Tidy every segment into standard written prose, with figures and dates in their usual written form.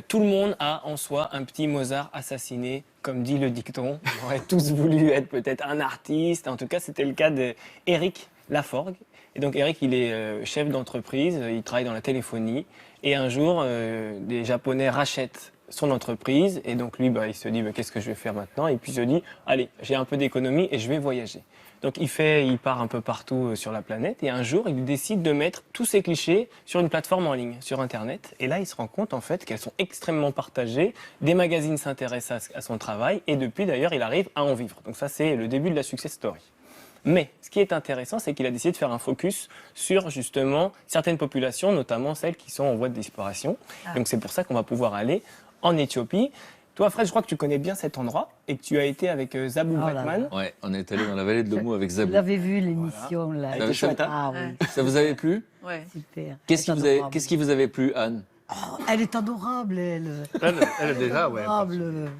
Tout le monde a en soi un petit Mozart assassiné, comme dit le dicton. On aurait tous voulu être peut-être un artiste. En tout cas, c'était le cas d'Éric Laforgue. Et donc Eric, il est chef d'entreprise, il travaille dans la téléphonie. Et un jour, des Japonais rachètent son entreprise. Et donc lui, il se dit, qu'est-ce que je vais faire maintenant? Et puis il se dit, allez, j'ai un peu d'économie et je vais voyager. Donc il part un peu partout sur la planète. Et un jour, il décide de mettre tous ses clichés sur une plateforme en ligne, sur Internet. Et là, il se rend compte en fait qu'elles sont extrêmement partagées. Des magazines s'intéressent à son travail. Et depuis, d'ailleurs, il arrive à en vivre. Donc ça, c'est le début de la success story. Mais ce qui est intéressant, c'est qu'il a décidé de faire un focus sur justement certaines populations, notamment celles qui sont en voie de disparition. Donc c'est pour ça qu'on va pouvoir aller en Éthiopie. Toi, Fred, je crois que tu connais bien cet endroit et que tu as été avec Zabou Bretman. Ouais, on est allé dans la vallée de l'Omo avec Zabou. Vous l'avez vu l'émission là. Elle était chouette, hein? Ah oui, Ça vous avait plu? Ouais. super. Qu'est-ce qui vous avait plu, Anne? Elle est adorable, elle. Elle déjà, ouais. Adorable.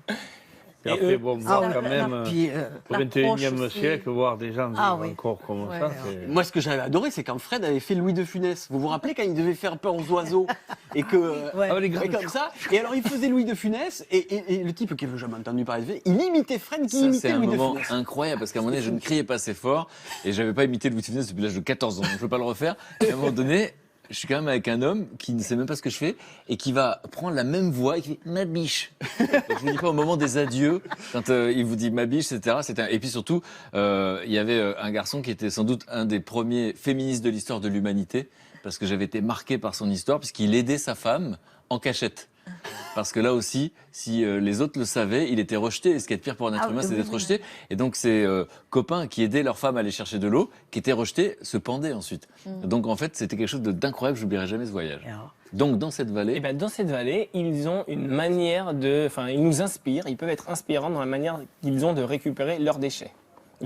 Et après, bon, voir quand ouais, même, puis, au XXIe siècle, voir des gens vivre encore comme Ouais. ça, c'est... Moi, ce que j'avais adoré, c'est quand Fred avait fait Louis de Funès. Vous vous rappelez quand il devait faire peur aux oiseaux et que Ouais. et comme ça. Et alors, il faisait Louis de Funès et le type qui n'avait jamais entendu parler, il imitait Fred qui Ça, imitait c'est un Louis de moment Funès. incroyable parce qu'à un moment donné, je ne criais pas assez fort et j'avais pas imité Louis de Funès depuis l'âge de 14 ans. Donc je ne peux pas le refaire. Et à un moment donné, je suis quand même avec un homme qui ne sait même pas ce que je fais et qui va prendre la même voix et qui fait ma biche. Donc, je ne dis pas au moment des adieux, quand il vous dit ma biche, etc. Et puis surtout, il y avait un garçon qui était sans doute un des premiers féministes de l'histoire de l'humanité parce que j'avais été marqué par son histoire puisqu'il aidait sa femme en cachette. Parce que là aussi, si les autres le savaient, il était rejeté. Et ce qui est pire pour un être humain, c'est d'être rejeté. Et donc, ces copains qui aidaient leur femme à aller chercher de l'eau, qui étaient rejetés, se pendaient ensuite. Donc, en fait, c'était quelque chose d'incroyable. Je n'oublierai jamais ce voyage. Donc, dans cette vallée... Et dans cette vallée, ils ont une manière ils nous inspirent, ils peuvent être inspirants dans la manière qu'ils ont de récupérer leurs déchets.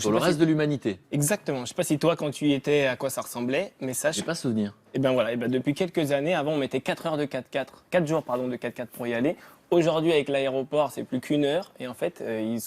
Pour le reste de l'humanité. Exactement. Je ne sais pas si toi, quand tu y étais, à quoi ça ressemblait, mais sache... J'ai pas souvenir. Et depuis quelques années, avant on mettait 4 heures de 4x4, 4 jours de 4x4 pour y aller. Aujourd'hui avec l'aéroport, c'est plus qu'1 heure et en fait ils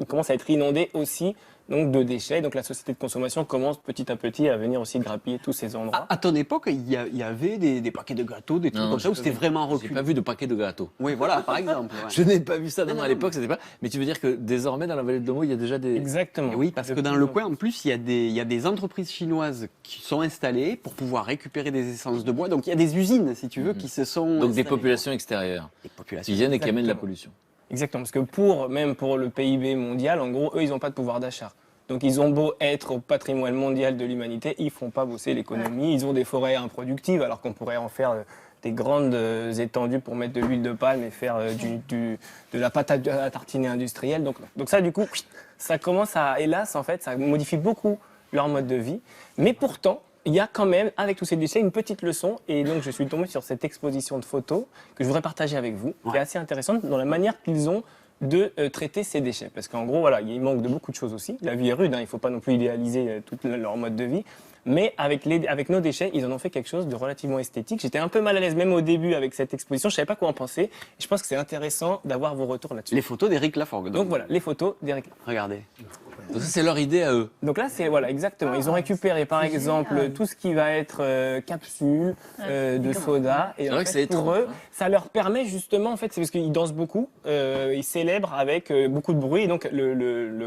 commencent à être inondés aussi donc de déchets. Donc la société de consommation commence petit à petit à venir aussi grappiller tous ces endroits. À ton époque, il y avait des paquets de gâteaux, des trucs Non, comme ça où c'était vraiment J'ai reculé. pas vu de paquet de gâteaux. Oui, voilà, par exemple. ouais. Je n'ai pas vu ça. Non, Non, à l'époque, c'était pas. Mais tu veux dire que désormais, dans la vallée de l'Omo, il y a déjà des. Exactement. Et oui, parce que dans le coin, en plus, il y a des entreprises chinoises qui sont installées pour pouvoir récupérer des essences de bois. Donc il y a des usines, si tu veux, qui se sont Donc des installées. populations extérieures Des populations. qui viennent et qui amènent la Exactement. pollution. Exactement, parce que même pour le PIB mondial, en gros, eux, ils n'ont pas de pouvoir d'achat. Donc ils ont beau être au patrimoine mondial de l'humanité, ils font pas bosser l'économie. Ils ont des forêts improductives, alors qu'on pourrait en faire des grandes étendues pour mettre de l'huile de palme et faire de la pâte à tartiner industrielle. Donc ça, du coup, ça commence à, hélas, en fait, ça modifie beaucoup leur mode de vie. Mais pourtant, il y a quand même, avec tous ces déchets, une petite leçon. Et donc, je suis tombé sur cette exposition de photos que je voudrais partager avec vous, qui est assez intéressante dans la manière qu'ils ont de traiter ces déchets. Parce qu'en gros, voilà, il manque de beaucoup de choses aussi. La vie est rude, il ne faut pas non plus idéaliser tout leur mode de vie. Mais avec nos déchets, ils en ont fait quelque chose de relativement esthétique. J'étais un peu mal à l'aise, même au début, avec cette exposition. Je ne savais pas quoi en penser. Et je pense que c'est intéressant d'avoir vos retours là-dessus. Les photos d'Éric Laforgue. Donc voilà, les photos d'Éric. Regardez. Donc ça, c'est leur idée à eux. Donc là, c'est voilà, exactement. Ils ont récupéré, par exemple, tout ce qui va être capsules de soda. Et C'est en vrai que fait, c'est pour étrange, eux, ça leur permet justement, en fait, c'est parce qu'ils dansent beaucoup, ils célèbrent avec beaucoup de bruit. Et donc,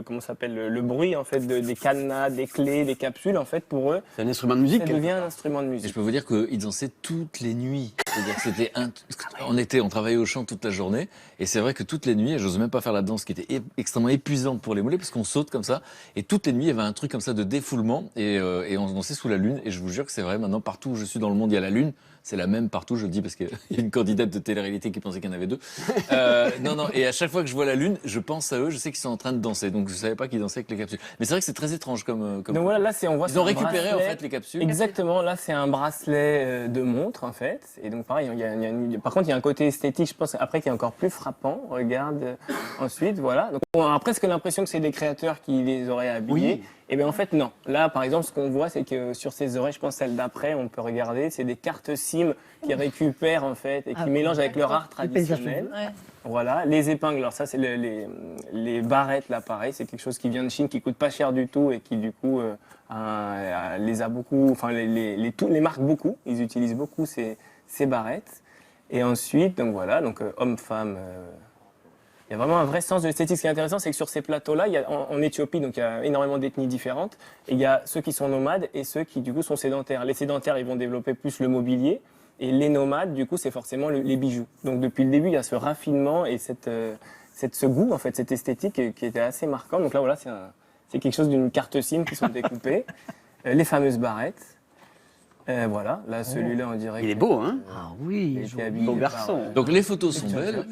comment ça s'appelle, le bruit, en fait, des cadenas, des clés, des capsules, en fait, pour eux, C'est un instrument de musique. ça devient un instrument de Et musique. je peux vous dire qu'ils dansaient toutes les nuits. C'est-à-dire que on travaillait au champ toute la journée, et c'est vrai que toutes les nuits, et j'ose même pas faire la danse qui était extrêmement épuisante pour les mollets, parce qu'on saute comme ça, et toutes les nuits, il y avait un truc comme ça de défoulement, et on dansait sous la lune, et je vous jure que c'est vrai, maintenant, partout où je suis dans le monde, il y a la lune. C'est la même partout, je le dis parce qu'il y a une candidate de télé-réalité qui pensait qu'il y en avait 2. Non, et à chaque fois que je vois la lune, je pense à eux, je sais qu'ils sont en train de danser. Donc je savais pas qu'ils dansaient avec les capsules. Mais c'est vrai que c'est très étrange comme... Donc voilà, là, on voit Ils ont c'est un récupéré en bracelet. fait les capsules. Exactement, là c'est un bracelet de montre en fait. Et donc pareil, par contre il y a un côté esthétique, je pense, après qui est encore plus frappant. Regarde, ensuite, voilà. Donc on a presque l'impression que c'est des créateurs qui les auraient habillés. Oui. Et bien en fait non. Là par exemple, ce qu'on voit, c'est que sur ces oreilles, je pense celle d'après, on peut regarder, c'est des cartes SIM qui récupèrent en fait et qui mélangent avec leur art Le paysage traditionnel. Ouais. Voilà, les épingles, alors ça c'est les barrettes là pareil, c'est quelque chose qui vient de Chine, qui coûte pas cher du tout et qui du coup les a beaucoup, enfin les marques beaucoup, ils utilisent beaucoup ces barrettes. Et ensuite, donc voilà, donc homme-femme. Il y a vraiment un vrai sens de l'esthétique. Ce qui est intéressant, c'est que sur ces plateaux-là, en Éthiopie, donc il y a énormément d'ethnies différentes. Et il y a ceux qui sont nomades et ceux qui, du coup, sont sédentaires. Les sédentaires, ils vont développer plus le mobilier. Et les nomades, du coup, c'est forcément les bijoux. Donc depuis le début, il y a ce raffinement et ce goût, en fait, cette esthétique qui était assez marquant. Donc là, voilà, c'est quelque chose d'une carte SIM qui sont découpées. Les fameuses barrettes. Voilà, là, celui-là, on dirait. Il est beau, hein? Ah oui, Il était joli. habillé Beau par, garçon. Donc les photos sont belles,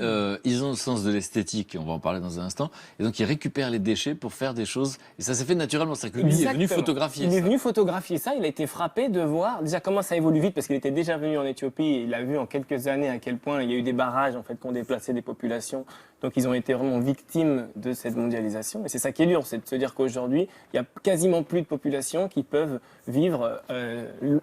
ils ont le sens de l'esthétique, on va en parler dans un instant, et donc ils récupèrent les déchets pour faire des choses, et ça s'est fait naturellement, c'est-à-dire que lui est venu Exactement. photographier Il est ça. venu photographier ça, il a été frappé de voir déjà comment ça évolue vite, parce qu'il était déjà venu en Éthiopie, et il a vu en quelques années à quel point il y a eu des barrages en fait, qui ont déplacé des populations. Donc ils ont été vraiment victimes de cette mondialisation. Et c'est ça qui est dur, c'est de se dire qu'aujourd'hui, il y a quasiment plus de populations qui peuvent vivre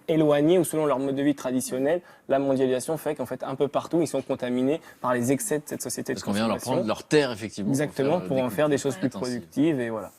éloignées ou selon leur mode de vie traditionnel. La mondialisation fait qu'en fait, un peu partout, ils sont contaminés par les excès de cette société Parce de qu'on vient leur consommation. prendre leur terre, effectivement. Exactement, pour en faire des choses plus intensives. productives et voilà.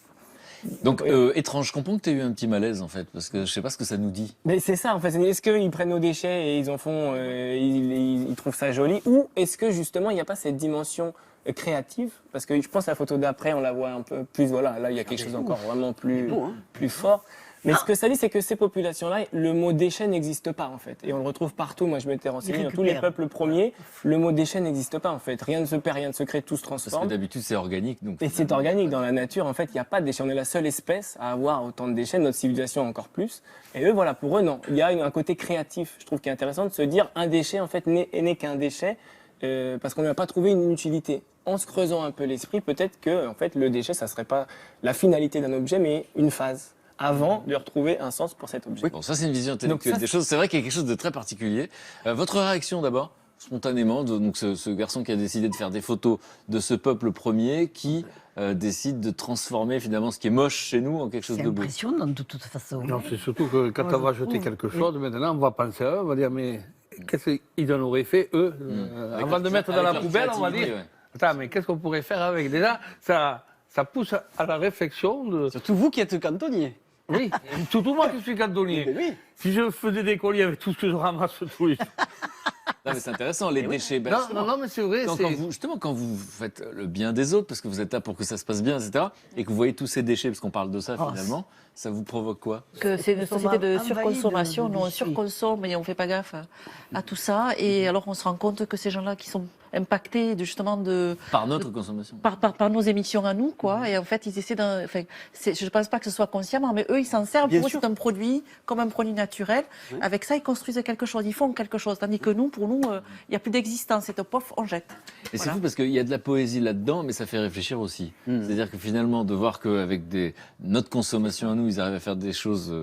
Donc étrange, je comprends que tu aies eu un petit malaise en fait, parce que je sais pas ce que ça nous dit. Mais c'est ça, en fait. Est-ce qu'ils prennent nos déchets et ils en font, ils trouvent ça joli, ou est-ce que justement il n'y a pas cette dimension créative? Parce que je pense que la photo d'après, on la voit un peu plus, voilà, là il y a quelque chose encore vraiment plus, beau, hein. plus fort. Mais ce que ça dit, c'est que ces populations-là, le mot déchet n'existe pas en fait. Et on le retrouve partout. Moi, je m'étais renseigné dans tous les récupèrent. peuples premiers, le mot déchet n'existe pas en fait. Rien ne se perd, rien ne se crée, tout se Parce que transforme. d'habitude c'est organique. Donc, Et c'est organique dans la nature, en fait, il n'y a pas de déchets. On est la seule espèce à avoir autant de déchets, notre civilisation encore plus. Et eux, voilà, pour eux, non. Il y a un côté créatif, je trouve, qui est intéressant de se dire un déchet, en fait, n'est qu'un déchet parce qu'on n'a pas trouvé une utilité. En se creusant un peu l'esprit, peut-être que, en fait, le déchet, ça serait pas la finalité d'un objet, mais une phase avant de retrouver un sens pour cet objet. Bon, ça c'est une vision intellectuelle ça, des choses. C'est vrai qu'il y a quelque chose de très particulier. Votre réaction d'abord, spontanément, donc ce garçon qui a décidé de faire des photos de ce peuple premier qui décide de transformer finalement ce qui est moche chez nous en quelque chose C'est de beau. impressionnant de toute façon. Non, c'est surtout que quand on va jeter quelque chose, maintenant on va penser à eux, on va dire mais qu'est-ce qu'ils en auraient fait eux avant de mettre dans la leur poubelle, on va créativité, dire ouais. attends mais qu'est-ce qu'on pourrait faire avec? Déjà ça pousse à la réflexion de Surtout vous qui êtes cantonnier. oui, surtout moi qui suis cantonnier. Mais oui. Si je faisais des colliers avec tout ce que je ramasse tous les jours. Non, mais c'est intéressant, les déchets. Ben, Non, justement, non, mais c'est vrai. quand vous faites le bien des autres, parce que vous êtes là pour que ça se passe bien, etc., et que vous voyez tous ces déchets, parce qu'on parle de ça finalement, ça vous provoque quoi? Que c'est une Nous sommes société de envahis surconsommation. de Nous, on déchets. surconsomme et on ne fait pas gaffe à tout ça. Et alors, on se rend compte que ces gens-là qui sont impactés justement Par notre consommation. par nos émissions à nous, quoi. Et en fait, ils essaient d'un. Enfin, je ne pense pas que ce soit consciemment, mais eux, ils s'en servent. Bien Pour eux, sûr. c'est un produit, comme un produit naturel. Avec ça, ils construisent quelque chose, ils font quelque chose. Tandis que nous, pour nous, il n'y a plus d'existence. C'est un pof, on jette. Et c'est Voilà. fou parce qu'il y a de la poésie là-dedans, mais ça fait réfléchir aussi. C'est-à-dire que finalement, de voir qu'avec notre consommation à nous, ils arrivent à faire des choses.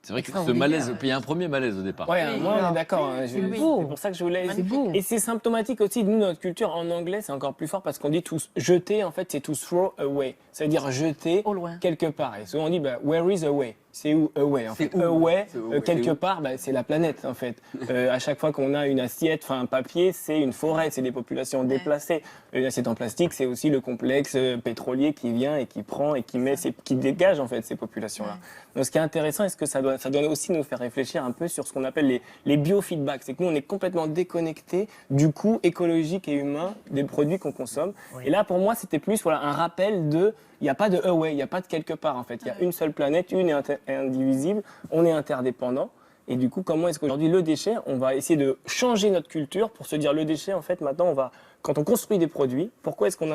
C'est vrai que ce malaise, puis il y a un premier malaise au départ. Ouais, moi on est d'accord. hein, c'est beau. C'est pour ça que je voulais. C'est beau. Et c'est symptomatique aussi de nous, notre culture. En anglais, c'est encore plus fort parce qu'on dit tous jeter, en fait, c'est to throw away. Ça veut dire jeter Au loin. quelque part. Et souvent on dit, bah, where is away? C'est où away? En C'est fait, où? away, C'est où? quelque C'est où? part, bah, c'est la planète, en fait. À chaque fois qu'on a une assiette, enfin un papier, c'est une forêt, c'est des populations déplacées. Une assiette en plastique, c'est aussi le complexe pétrolier qui vient et qui prend et qui met, qui dégage en fait ces populations-là. Donc ce qui est intéressant, est-ce que ça doit aussi nous faire réfléchir un peu sur ce qu'on appelle les biofeedbacks. C'est que nous, on est complètement déconnectés du coût écologique et humain des produits qu'on consomme. Et là, pour moi, c'était plus voilà, un rappel de il n'y a pas de away, il n'y a pas de quelque part en fait. Il y a une seule planète, une est indivisible, on est interdépendants. Et du coup, comment est-ce qu'aujourd'hui, le déchet, on va essayer de changer notre culture pour se dire le déchet, en fait, maintenant, quand on construit des produits, pourquoi est-ce qu'on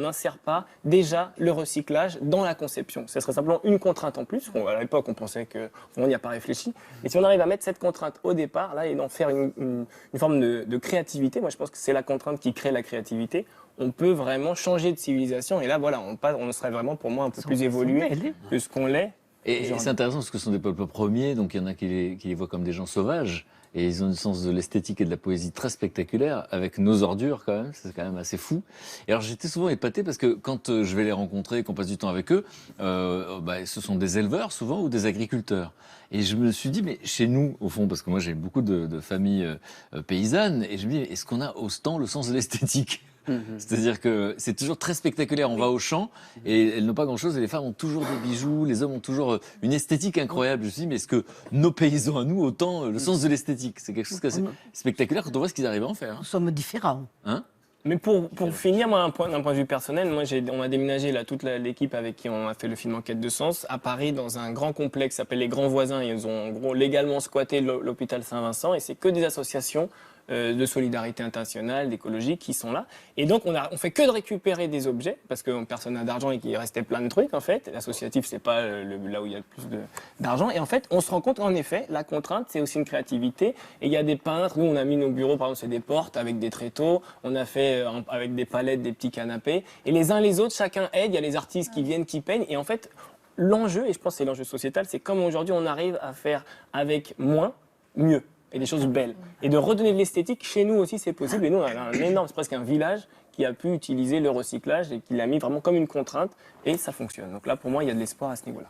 n'insère pas déjà le recyclage dans la conception? Ce serait simplement une contrainte en plus. À l'époque, on pensait qu'on n'y a pas réfléchi. Et si on arrive à mettre cette contrainte au départ, là, et d'en faire une forme de créativité, moi, je pense que c'est la contrainte qui crée la créativité. On peut vraiment changer de civilisation. Et là, voilà, on serait vraiment, pour moi, un peu plus évolué que ce qu'on l'est. Et c'est intéressant parce que ce sont des peuples premiers, donc il y en a qui les voient comme des gens sauvages, et ils ont une sens de l'esthétique et de la poésie très spectaculaire, avec nos ordures quand même, c'est quand même assez fou. Et alors j'étais souvent épaté parce que quand je vais les rencontrer, qu'on passe du temps avec eux, ce sont des éleveurs souvent ou des agriculteurs. Et je me suis dit, mais chez nous, au fond, parce que moi j'ai beaucoup de familles paysannes, et je me dis, est-ce qu'on a autant le sens de l'esthétique ? C'est-à-dire que c'est toujours très spectaculaire. On va au champ et elles n'ont pas grand-chose et les femmes ont toujours des bijoux, les hommes ont toujours une esthétique incroyable. Je me suis dit, mais est-ce que nos paysans à nous ont autant le sens de l'esthétique? C'est quelque chose d'assez spectaculaire quand on voit ce qu'ils arrivent à en faire. Nous sommes différents. Hein. Mais pour finir, moi, d'un point de vue personnel, on a déménagé là, toute l'équipe avec qui on a fait le film Enquête de sens à Paris dans un grand complexe qui s'appelle Les Grands Voisins. Ils ont en gros légalement squatté l'hôpital Saint-Vincent et c'est que des associations de solidarité internationale, d'écologie qui sont là. Et donc on fait que de récupérer des objets parce que personne n'a d'argent et qu'il restait plein de trucs en fait. L'associatif c'est pas là où il y a le plus d'argent. Et en fait on se rend compte en effet la contrainte c'est aussi une créativité. Et il y a des peintres. Nous on a mis nos bureaux par exemple c'est des portes avec des tréteaux. On a fait avec des palettes des petits canapés. Et les uns les autres chacun aide. Il y a les artistes qui viennent qui peignent. Et en fait l'enjeu et je pense que c'est l'enjeu sociétal c'est comme aujourd'hui on arrive à faire avec moins mieux. Et des choses belles. Et de redonner de l'esthétique, chez nous aussi, c'est possible. Et nous, on a un énorme, c'est presque un village qui a pu utiliser le recyclage et qui l'a mis vraiment comme une contrainte. Et ça fonctionne. Donc là, pour moi, il y a de l'espoir à ce niveau-là.